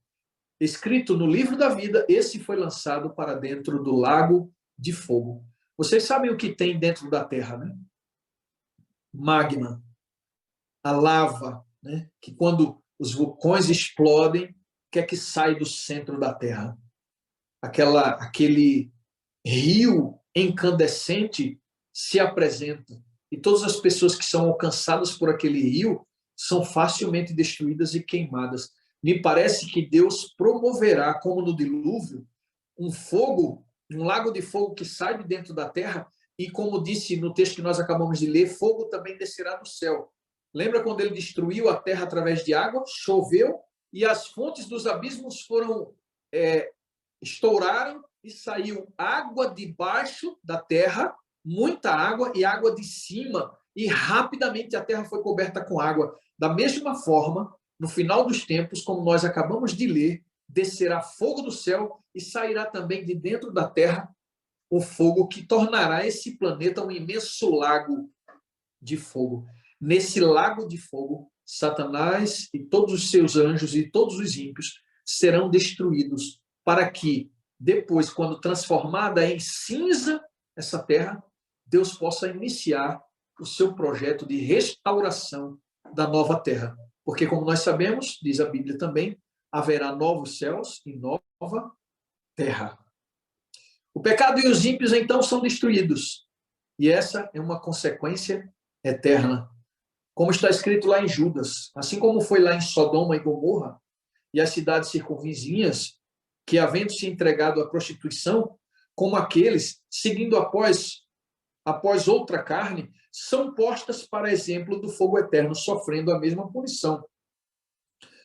escrito no livro da vida, esse foi lançado para dentro do lago de fogo. Vocês sabem o que tem dentro da terra, né? Magma, a lava, né? Que quando os vulcões explodem, o que é que sai do centro da terra? Aquele rio incandescente se apresenta. E todas as pessoas que são alcançadas por aquele rio são facilmente destruídas e queimadas. Me parece que Deus promoverá, como no dilúvio, um fogo, um lago de fogo que sai de dentro da terra, e como disse no texto que nós acabamos de ler, fogo também descerá do céu. Lembra quando ele destruiu a terra através de água? Choveu e as fontes dos abismos estouraram e saiu água debaixo da terra, muita água, e água de cima, e rapidamente a terra foi coberta com água. Da mesma forma, no final dos tempos, como nós acabamos de ler, descerá fogo do céu e sairá também de dentro da terra o fogo que tornará esse planeta um imenso lago de fogo. Nesse lago de fogo, Satanás e todos os seus anjos e todos os ímpios serão destruídos, para que depois, quando transformada em cinza essa terra, Deus possa iniciar o seu projeto de restauração da nova terra. Porque, como nós sabemos, diz a Bíblia também, haverá novos céus e nova terra. O pecado e os ímpios, então, são destruídos. E essa é uma consequência eterna. Como está escrito lá em Judas, assim como foi lá em Sodoma e Gomorra, e as cidades circunvizinhas, que havendo se entregado à prostituição, como aqueles, seguindo após outra carne, são postas para exemplo do fogo eterno, sofrendo a mesma punição.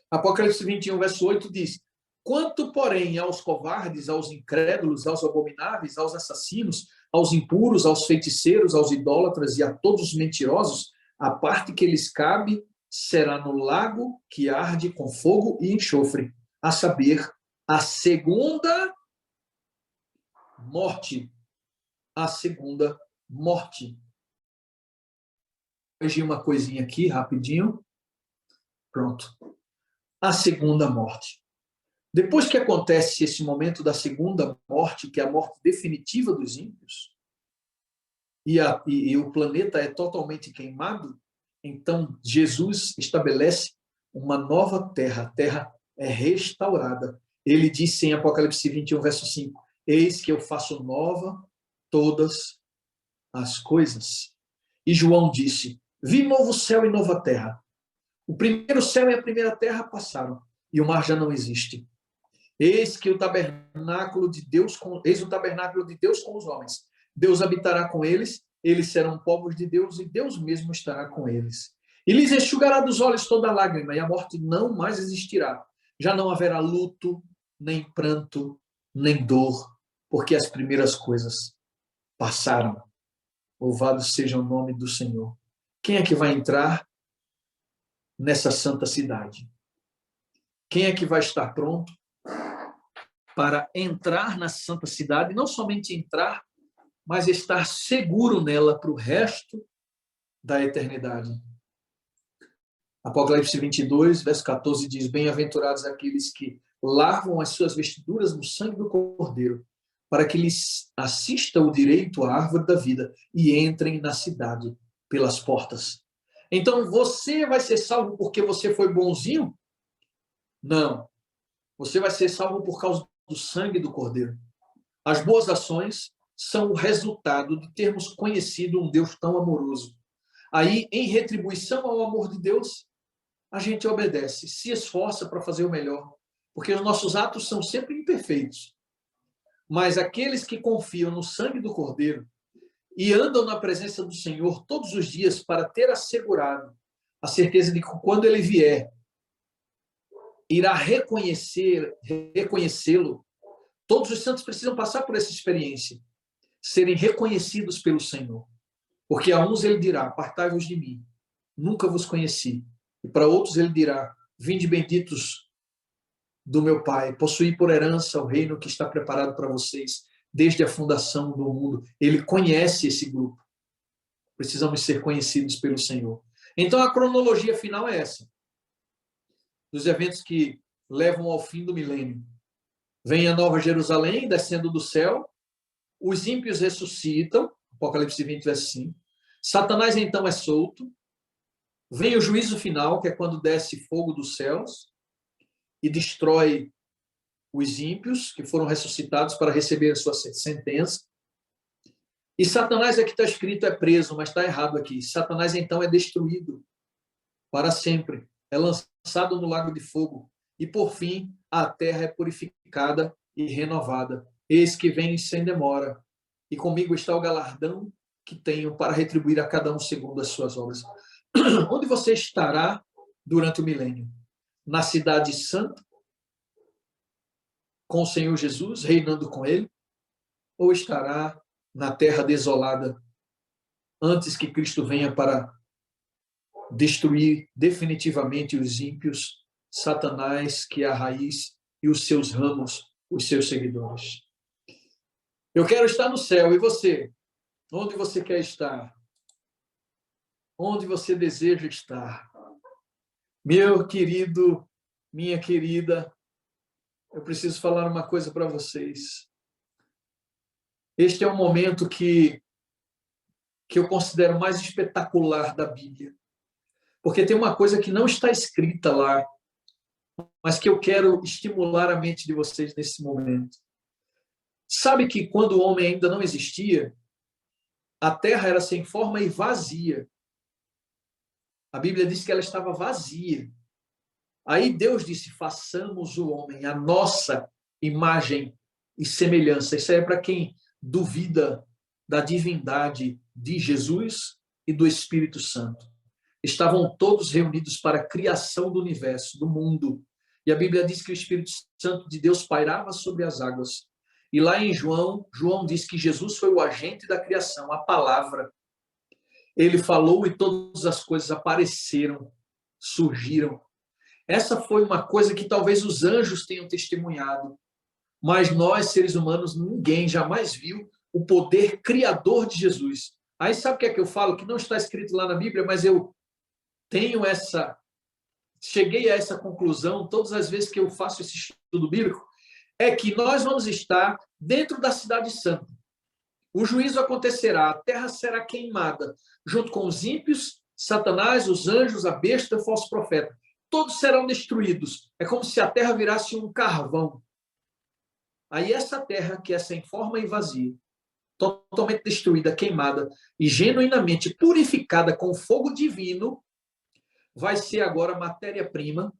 Apocalipse 21, verso 8 diz: quanto, porém, aos covardes, aos incrédulos, aos abomináveis, aos assassinos, aos impuros, aos feiticeiros, aos idólatras e a todos os mentirosos, a parte que lhes cabe será no lago que arde com fogo e enxofre, a saber, a segunda morte. A segunda morte. Vou corrigir uma coisinha aqui, rapidinho. Pronto. A segunda morte. Depois que acontece esse momento da segunda morte, que é a morte definitiva dos ímpios, e o planeta é totalmente queimado, então Jesus estabelece uma nova terra. A terra é restaurada. Ele disse em Apocalipse 21, verso 5, eis que eu faço nova todas as coisas. E João disse, vi novo céu e nova terra. O primeiro céu e a primeira terra passaram, e o mar já não existe. Eis o tabernáculo de Deus com os homens. Deus habitará com eles, eles serão povos de Deus, e Deus mesmo estará com eles. E lhes enxugará dos olhos toda lágrima, e a morte não mais existirá. Já não haverá luto, nem pranto, nem dor, porque as primeiras coisas passaram. Louvado seja o nome do Senhor. Quem é que vai entrar nessa santa cidade? Quem é que vai estar pronto para entrar na santa cidade? Não somente entrar, mas estar seguro nela para o resto da eternidade. Apocalipse 22, verso 14 diz, bem-aventurados aqueles que lavam as suas vestiduras no sangue do Cordeiro, para que lhes assista o direito à árvore da vida e entrem na cidade pelas portas. Então, você vai ser salvo porque você foi bonzinho? Não. Você vai ser salvo por causa do sangue do Cordeiro. As boas ações são o resultado de termos conhecido um Deus tão amoroso. Aí, em retribuição ao amor de Deus, a gente obedece, se esforça para fazer o melhor, porque os nossos atos são sempre imperfeitos. Mas aqueles que confiam no sangue do Cordeiro e andam na presença do Senhor todos os dias para ter assegurado a certeza de que quando ele vier, irá reconhecê-lo. Todos os santos precisam passar por essa experiência, serem reconhecidos pelo Senhor. Porque a uns ele dirá, apartai-vos de mim, nunca vos conheci. E para outros ele dirá, vinde benditos do meu Pai, possuí por herança o reino que está preparado para vocês desde a fundação do mundo. Ele conhece esse grupo. Precisamos ser conhecidos pelo Senhor. Então a cronologia final é essa. Dos eventos que levam ao fim do milênio. Vem a Nova Jerusalém, descendo do céu. Os ímpios ressuscitam. Apocalipse 20, verso 5. Satanás, então, é solto. Vem o juízo final, que é quando desce fogo dos céus e destrói os ímpios, que foram ressuscitados para receber a sua sentença. E Satanás, aqui está escrito, é preso, mas está errado aqui. Satanás, então, é destruído para sempre. É lançado no lago de fogo. E, por fim, a terra é purificada e renovada. Eis que vem sem demora. E comigo está o galardão que tenho para retribuir a cada um segundo as suas obras. Onde você estará durante o milênio? Na cidade santa, com o Senhor Jesus, reinando com ele? Ou estará na terra desolada, antes que Cristo venha para destruir definitivamente os ímpios, Satanás, que é a raiz, e os seus ramos, os seus seguidores? Eu quero estar no céu, e você? Onde você quer estar? Onde você deseja estar? Meu querido, minha querida, eu preciso falar uma coisa para vocês. Este é um momento que eu considero mais espetacular da Bíblia. Porque tem uma coisa que não está escrita lá, mas que eu quero estimular a mente de vocês nesse momento. Sabe que quando o homem ainda não existia, a terra era sem forma e vazia. A Bíblia diz que ela estava vazia. Aí Deus disse, façamos o homem, a nossa imagem e semelhança. Isso aí é para quem duvida da divindade de Jesus e do Espírito Santo. Estavam todos reunidos para a criação do universo, do mundo. E a Bíblia diz que o Espírito Santo de Deus pairava sobre as águas. E lá em João diz que Jesus foi o agente da criação, a palavra. Ele falou e todas as coisas apareceram, surgiram. Essa foi uma coisa que talvez os anjos tenham testemunhado, mas nós, seres humanos, ninguém jamais viu o poder criador de Jesus. Aí sabe o que é que eu falo? Que não está escrito lá na Bíblia, mas eu cheguei a essa conclusão todas as vezes que eu faço esse estudo bíblico, é que nós vamos estar dentro da cidade santa. O juízo acontecerá, a terra será queimada, junto com os ímpios, Satanás, os anjos, a besta e o falso profeta. Todos serão destruídos. É como se a terra virasse um carvão. Aí essa terra, que é sem forma e vazia, totalmente destruída, queimada e genuinamente purificada com fogo divino, vai ser agora matéria-prima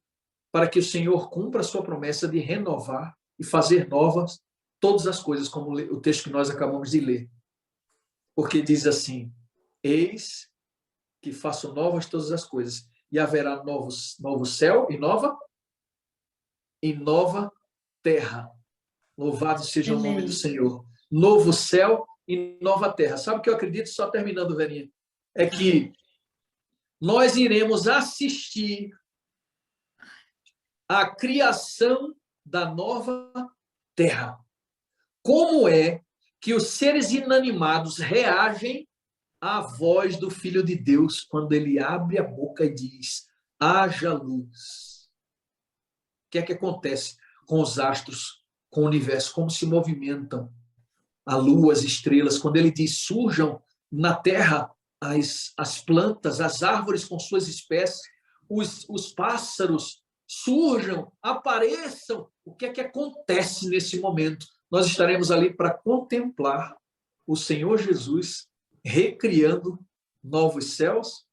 para que o Senhor cumpra a sua promessa de renovar e fazer novas todas as coisas, como o texto que nós acabamos de ler. Porque diz assim, eis que faço novas todas as coisas, e haverá novo céu e nova terra. Louvado seja o nome do Senhor. Novo céu e nova terra. Sabe o que eu acredito? Só terminando, Verinha. É que nós iremos assistir à criação da nova terra. Como é que os seres inanimados reagem à voz do Filho de Deus quando ele abre a boca e diz, haja luz? O que é que acontece com os astros, com o universo? Como se movimentam a lua, as estrelas? Quando ele diz, surjam na terra as plantas, as árvores com suas espécies, os pássaros surjam, apareçam. O que é que acontece nesse momento? Nós estaremos ali para contemplar o Senhor Jesus recriando novos céus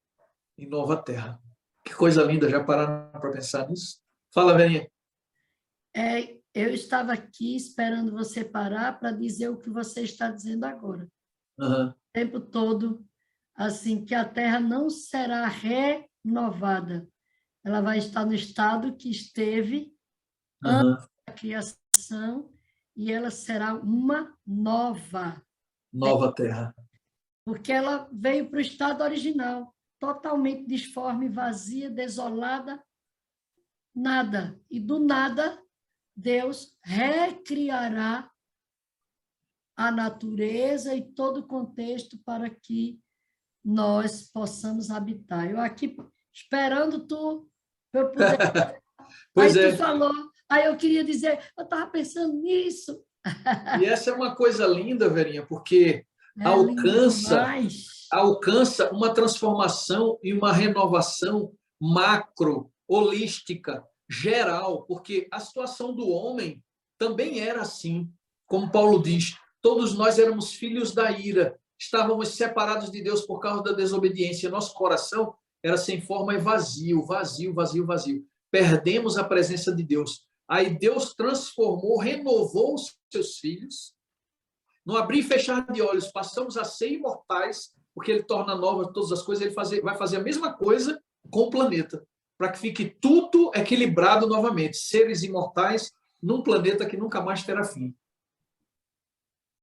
e nova terra. Que coisa linda, já pararam para pensar nisso? Fala, Verinha.
Eu estava aqui esperando você parar para dizer o que você está dizendo agora.
Uhum.
O tempo todo, assim, que a terra não será renovada. Ela vai estar no estado que esteve antes da criação e ela será uma nova
terra.
Porque ela veio para o estado original, totalmente disforme, vazia, desolada, nada. E do nada, Deus recriará a natureza e todo o contexto para que nós possamos habitar. Eu aqui esperando tu, para eu poder...
Pois
aí
é.
tu falou, aí eu queria dizer, eu estava pensando nisso.
E essa é uma coisa linda, Verinha, porque alcança uma transformação e uma renovação macro, holística, geral, porque a situação do homem também era assim. Como Paulo diz, todos nós éramos filhos da ira, estávamos separados de Deus por causa da desobediência. Nosso coração era sem forma e vazio. Perdemos a presença de Deus. Aí Deus transformou, renovou os seus filhos. No abrir e fechar de olhos, passamos a ser imortais, porque ele torna novas todas as coisas, ele vai fazer a mesma coisa com o planeta, para que fique tudo equilibrado novamente, seres imortais num planeta que nunca mais terá fim.